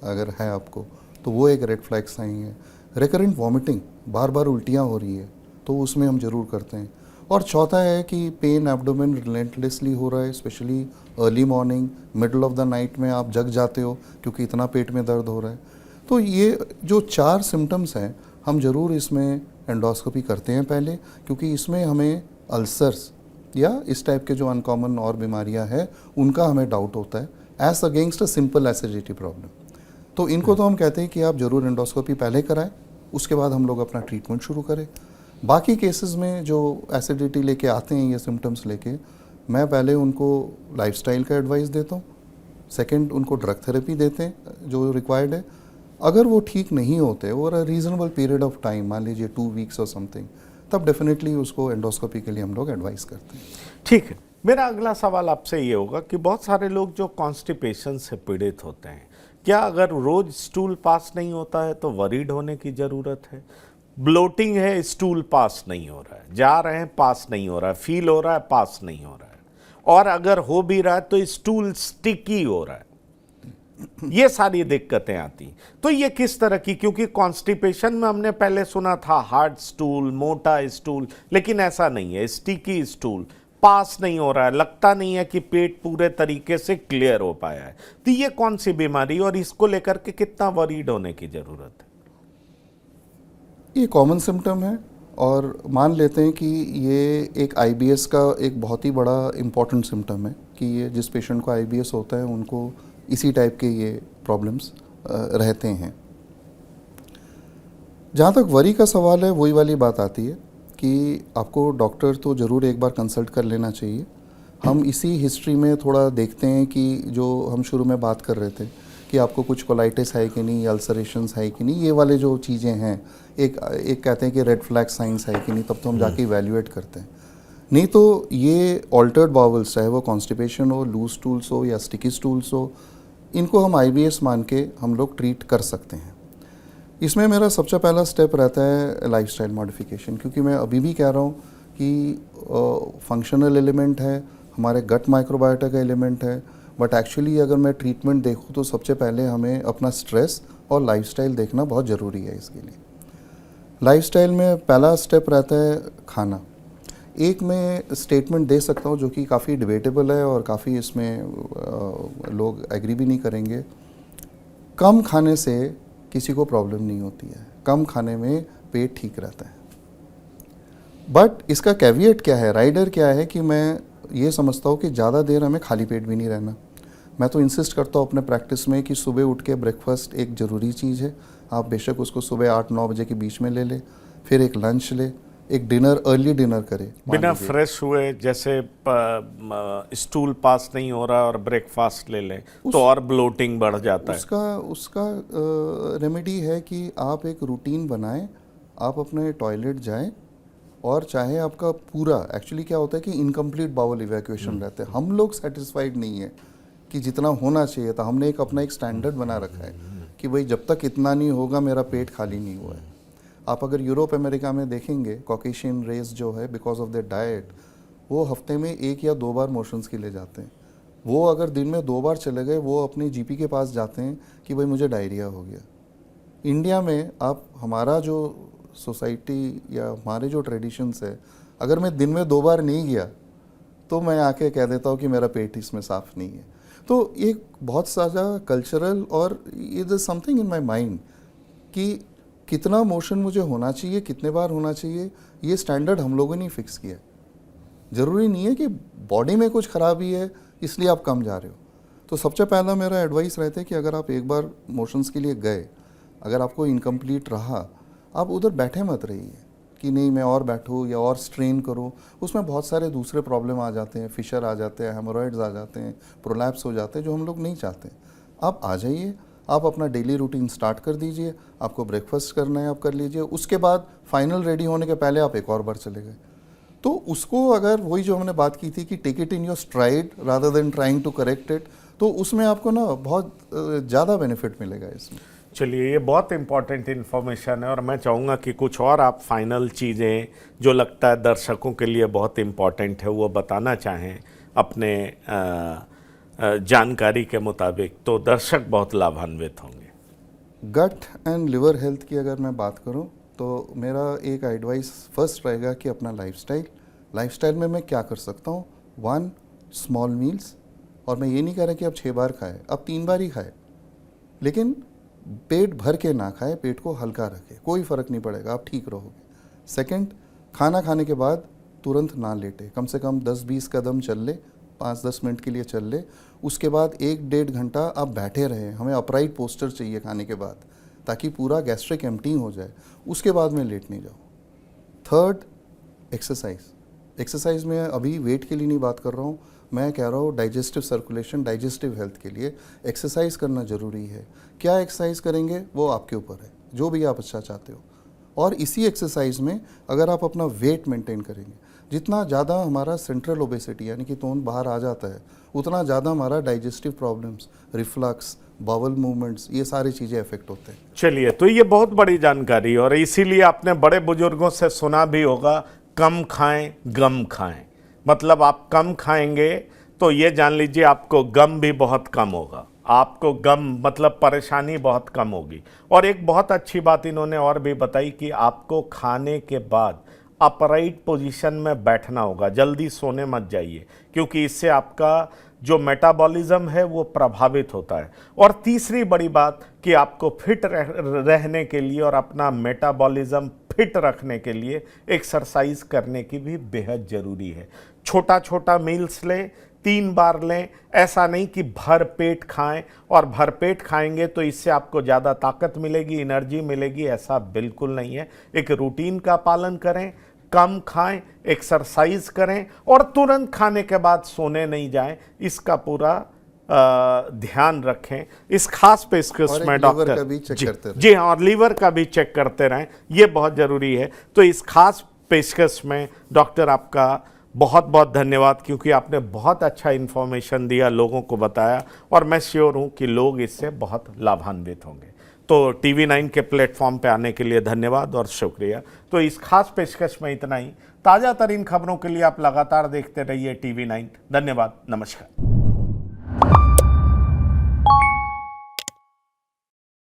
अगर है आपको, तो वो एक रेड फ्लैग साइन है। रिकरेंट वॉमिटिंग, बार बार उल्टियाँ हो रही है, तो उसमें हम ज़रूर करते हैं। और चौथा है कि पेन एब्डोमेन रिलेंटलेसली हो रहा है, specially early morning, middle of the night में आप जग जाते हो क्योंकि इतना पेट में दर्द हो रहा है। तो ये जो 4 सिम्टम्स हैं हम ज़रूर इसमें एंडोस्कोपी करते हैं पहले, क्योंकि इसमें हमें अल्सर्स या इस टाइप के जो अनकॉमन और बीमारियां हैं उनका हमें डाउट होता है as against a simple acidity problem. तो इनको तो हम कहते हैं कि आप ज़रूर एंडोस्कोपी पहले कराएं, उसके बाद हम लोग अपना ट्रीटमेंट शुरू करें। बाकी केसेस में जो एसिडिटी लेके आते हैं, ये सिम्टम्स लेके, मैं पहले उनको लाइफस्टाइल का एडवाइस देता हूँ, सेकंड उनको ड्रग थेरेपी देते हैं जो रिक्वायर्ड है। अगर वो ठीक नहीं होते और a reasonable period of time, मान लीजिए 2 वीक्स और समथिंग, तब डेफिनेटली उसको एंडोस्कोपी के लिए हम लोग एडवाइस करते हैं। ठीक है, मेरा अगला सवाल आपसे ये होगा कि बहुत सारे लोग जो कॉन्स्टिपेशन से पीड़ित होते हैं, क्या अगर रोज स्टूल पास नहीं होता है तो वरीड होने की ज़रूरत है? ब्लोटिंग है, स्टूल पास नहीं हो रहा है, जा रहे हैं पास नहीं हो रहा है, फील हो रहा है पास नहीं हो रहा है, और अगर हो भी रहा है तो स्टूल स्टिकी हो रहा है, ये सारी दिक्कतें आती। तो ये किस तरह की, क्योंकि कॉन्स्टिपेशन में हमने पहले सुना था हार्ड स्टूल, मोटा स्टूल, लेकिन ऐसा नहीं है, स्टिकी स्टूल, पास नहीं हो रहा है, लगता नहीं है कि पेट पूरे तरीके से क्लियर हो पाया है। तो ये कौन सी बीमारी और इसको लेकर के कितना वरीड होने की जरूरत है? ये कॉमन सिम्टम है और मान लेते हैं कि ये एक आईबीएस का एक बहुत ही बड़ा इम्पॉर्टेंट सिम्टम है कि ये जिस पेशेंट को आईबीएस होता है उनको इसी टाइप के ये प्रॉब्लम्स रहते हैं। जहाँ तक वरी का सवाल है, वही वाली बात आती है कि आपको डॉक्टर तो ज़रूर एक बार कंसल्ट कर लेना चाहिए। हम इसी हिस्ट्री में थोड़ा देखते हैं कि जो हम शुरू में बात कर रहे थे कि आपको कुछ कोलाइटिस है कि नहीं, अल्सरेशंस है कि नहीं, ये वाले जो चीज़ें हैं, एक कहते हैं कि रेड फ्लैग साइंस है कि नहीं, तब तो हम जाके इवैल्यूएट करते हैं। नहीं तो ये ऑल्टर्ड बाउल्स, चाहे वो कॉन्स्टिपेशन हो, लूज स्टूल्स हो या स्टिकी स्टूल्स हो, इनको हम आईबीएस मान के हम लोग ट्रीट कर सकते हैं। इसमें मेरा सबसे पहला स्टेप रहता है लाइफस्टाइल मॉडिफिकेशन, क्योंकि मैं अभी भी कह रहा हूँ कि फंक्शनल एलिमेंट है, हमारे गट माइक्रोबायोटा का एलिमेंट है, बट एक्चुअली अगर मैं ट्रीटमेंट देखूँ तो सबसे पहले हमें अपना स्ट्रेस और लाइफस्टाइल देखना बहुत ज़रूरी है। इसके लिए लाइफस्टाइल में पहला स्टेप रहता है खाना। एक मैं स्टेटमेंट दे सकता हूँ जो कि काफ़ी डिबेटेबल है और काफ़ी इसमें लोग एग्री भी नहीं करेंगे। कम खाने से किसी को प्रॉब्लम नहीं होती है, कम खाने में पेट ठीक रहता है। बट इसका कैविएट क्या है, राइडर क्या है कि मैं ये समझता हूँ कि ज़्यादा देर हमें खाली पेट भी नहीं रहना। मैं तो इंसिस्ट करता हूँ अपने प्रैक्टिस में कि सुबह उठ के ब्रेकफास्ट एक ज़रूरी चीज़ है। आप बेशक उसको सुबह 8-9 बजे के बीच में ले लें, फिर एक लंच ले, एक डिनर, अर्ली डिनर करें बिना फ्रेश हुए, जैसे स्टूल पास नहीं हो रहा और ब्रेकफास्ट ले लें तो और ब्लोटिंग बढ़ जाता है। उसका रेमेडी है कि आप एक रूटीन बनाएं, आप अपने टॉयलेट जाएं, और चाहे आपका पूरा, एक्चुअली क्या होता है कि इनकम्प्लीट बाउल इवैक्यूएशन रहता है, हम लोग सेटिस्फाइड नहीं है कि जितना होना चाहिए था। हमने अपना एक स्टैंडर्ड बना रखा है कि भाई जब तक इतना नहीं होगा मेरा पेट खाली नहीं हुआ है। आप अगर यूरोप अमेरिका में देखेंगे, कॉकेशियन रेस जो है, बिकॉज ऑफ द डाइट, वो हफ्ते में 1 या 2 बार मोशंस के लिए जाते हैं। वो अगर दिन में 2 बार चले गए, वो अपने जीपी के पास जाते हैं कि भाई मुझे डायरिया हो गया। इंडिया में आप, हमारा जो सोसाइटी या हमारे जो ट्रेडिशंस है, अगर मैं दिन में 2 बार नहीं गया तो मैं आके कह देता हूँ कि मेरा पेट इसमें साफ नहीं है। तो एक बहुत सारा कल्चरल और it is something in my mind कि कितना मोशन मुझे होना चाहिए, कितने बार होना चाहिए, ये स्टैंडर्ड हम लोगों ने फिक्स किया है। ज़रूरी नहीं है कि बॉडी में कुछ खराबी है इसलिए आप कम जा रहे हो। तो सबसे पहला मेरा एडवाइस रहता है कि अगर आप एक बार मोशंस के लिए गए, अगर आपको इनकम्प्लीट रहा, आप उधर बैठे मत रहिए कि नहीं मैं और बैठूँ या और स्ट्रेन करो। उसमें बहुत सारे दूसरे प्रॉब्लम आ जाते हैं, फिशर आ जाते हैं, हेमोरॉइड्स आ जाते हैं, प्रोलैप्स हो जाते हैं, जो हम लोग नहीं चाहते। आप आ जाइए, आप अपना डेली रूटीन स्टार्ट कर दीजिए। आपको ब्रेकफास्ट करना है आप कर लीजिए, उसके बाद फाइनल रेडी होने के पहले आप एक और बार चले गए। तो उसको अगर वही जो हमने बात की थी कि take it in your stride rather than trying to correct it, तो उसमें आपको ना बहुत ज़्यादा बेनिफिट मिलेगा इसमें। चलिए, ये बहुत इंपॉर्टेंट इन्फॉर्मेशन है और मैं चाहूँगा कि कुछ और आप फाइनल चीज़ें जो लगता है दर्शकों के लिए बहुत इम्पॉर्टेंट है वो बताना चाहें अपने जानकारी के मुताबिक, तो दर्शक बहुत लाभान्वित होंगे। गट एंड लिवर हेल्थ की अगर मैं बात करूं तो मेरा एक एडवाइस फर्स्ट रहेगा कि अपना लाइफस्टाइल में मैं क्या कर सकता हूं। 1 स्मॉल मील्स, और मैं ये नहीं कह रहा कि आप 6 बार खाएं, आप 3 बार ही खाएं, लेकिन पेट भर के ना खाएं, पेट को हल्का रखें, कोई फ़र्क नहीं पड़ेगा, आप ठीक रहोगे। सेकंड, खाना खाने के बाद तुरंत ना लेटे, कम से कम 10-20 कदम चल ले, 5-10 मिनट के लिए चल ले। उसके बाद 1-1.5 घंटा आप बैठे रहें, हमें अपराइट पोस्टर चाहिए खाने के बाद, ताकि पूरा गैस्ट्रिक एम्प्टिंग हो जाए, उसके बाद में लेटने जाओ। थर्ड, एक्सरसाइज में अभी वेट के लिए नहीं बात कर रहा हूँ, मैं कह रहा हूँ डाइजेस्टिव सर्कुलेशन, डाइजेस्टिव हेल्थ के लिए एक्सरसाइज करना ज़रूरी है। क्या एक्सरसाइज करेंगे वो आपके ऊपर है, जो भी आप अच्छा चाहते हो। और इसी एक्सरसाइज में अगर आप अपना वेट मेंटेन करेंगे, जितना ज़्यादा हमारा सेंट्रल ओबेसिटी यानी कि तोंद बाहर आ जाता है, उतना ज़्यादा हमारा digestive problems, reflux, bowel movements, ये सारी चीज़ें अफेक्ट होते हैं। चलिए, तो ये बहुत बड़ी जानकारी, और इसीलिए आपने बड़े बुजुर्गों से सुना भी होगा, कम खाएं गम खाएं। मतलब आप कम खाएंगे तो ये जान लीजिए आपको गम भी बहुत कम होगा, आपको गम मतलब परेशानी बहुत कम होगी। और एक बहुत अच्छी बात इन्होंने और भी बताई कि आपको खाने के बाद अपराइट पोजीशन में बैठना होगा, जल्दी सोने मत जाइए, क्योंकि इससे आपका जो मेटाबॉलिज्म है वो प्रभावित होता है। और तीसरी बड़ी बात कि आपको फिट रहने के लिए और अपना मेटाबॉलिज्म फिट रखने के लिए एक्सरसाइज करने की भी बेहद ज़रूरी है। छोटा छोटा मील्स लें, 3 बार लें, ऐसा नहीं कि भर पेट खाएं, और भर पेट खाएंगे तो इससे आपको ज़्यादा ताकत मिलेगी, एनर्जी मिलेगी, ऐसा बिल्कुल नहीं है। एक रूटीन का पालन करें, कम खाएं, एक्सरसाइज करें, और तुरंत खाने के बाद सोने नहीं जाएं, इसका पूरा ध्यान रखें। इस खास पेशकश में डॉक्टर जी हाँ, और लीवर का भी चेक करते रहें, ये बहुत ज़रूरी है। तो इस खास पेशकश में डॉक्टर आपका बहुत बहुत धन्यवाद, क्योंकि आपने बहुत अच्छा इन्फॉर्मेशन दिया, लोगों को बताया, और मैं श्योर हूँ कि लोग इससे बहुत लाभान्वित होंगे। तो TV9 के प्लेटफॉर्म पे आने के लिए धन्यवाद और शुक्रिया। तो इस खास पेशकश में इतना ही। ताज़ा तरीन खबरों के लिए आप लगातार देखते रहिए TV9। धन्यवाद, नमस्कार।